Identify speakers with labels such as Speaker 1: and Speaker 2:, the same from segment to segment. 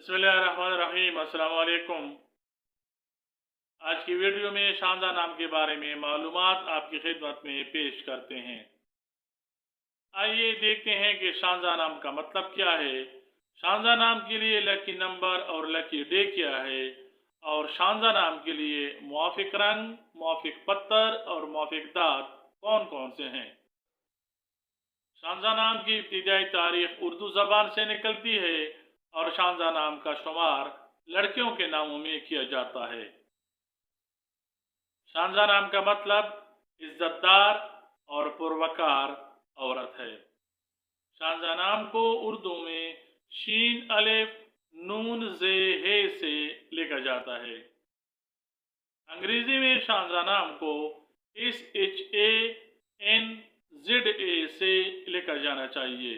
Speaker 1: बिस्मिल्लाहिर्रहमानिर्रहीम। अस्सलाम वालेकुम। आज की वीडियो में शानजा नाम के बारे में मालूमात आपकी खिदमत में पेश करते हैं। आइए देखते हैं कि शानजा नाम का मतलब क्या है, शानजा नाम के लिए लकी नंबर और लकी डे क्या है, और शानजा नाम के लिए मुआफिक रंग, मुआफिक पत्थर और मुआफिक दांत कौन कौन से हैं। शानजा नाम की इब्तिदाई तारीख उर्दू ज़बान से निकलती है और शानजा नाम का शुमार लड़कियों के नामों में किया जाता है। शानजा नाम का मतलब इज्जतदार और पुरवकार औरत है। शानजा नाम को उर्दू में शीन अलिफ नून जे हे से लिखा जाता है। अंग्रेजी में शानजा नाम को SHANZA से लिखा जाना चाहिए।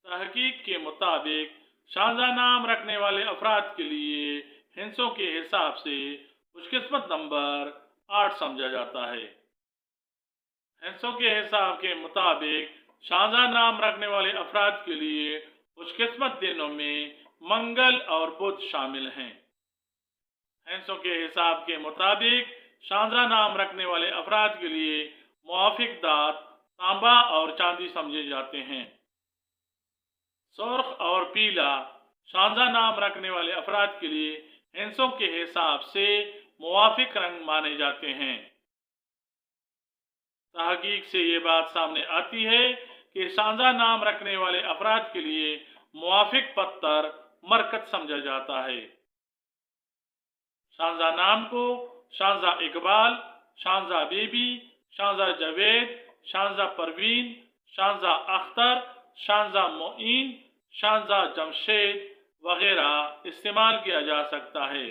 Speaker 1: तहकीक के मुताबिक शानजा नाम रखने वाले अफराद के लिए हिंसों के हिसाब से खुशकिस्मत नंबर 8 समझा जाता है। हिंसों के हिसाब के मुताबिक शानजा नाम रखने वाले अफराद के लिए खुशकिस्मत दिनों में मंगल और बुध शामिल हैं। हिंसों के हिसाब के मुताबिक शानजा नाम रखने वाले अफराद के लिए मुआफिक दांत तांबा और चांदी समझे जाते हैं। सुर्ख और पीला शानजा नाम रखने वाले अफराद के लिए हिंसों के हिसाब से मुआफिक रंग माने जाते हैं। तहकीक से ये बात सामने आती है कि शानजा नाम रखने वाले अफराद के लिए मुआफिक पत्थर मरकत समझा जाता है। शानजा नाम को शानजा इकबाल, शानजा बीबी, शानजा जावेद, शानजा परवीन, शानजा अख्तर, शानजा मोइन, शानजा जमशेद वगैरह इस्तेमाल किया जा सकता है।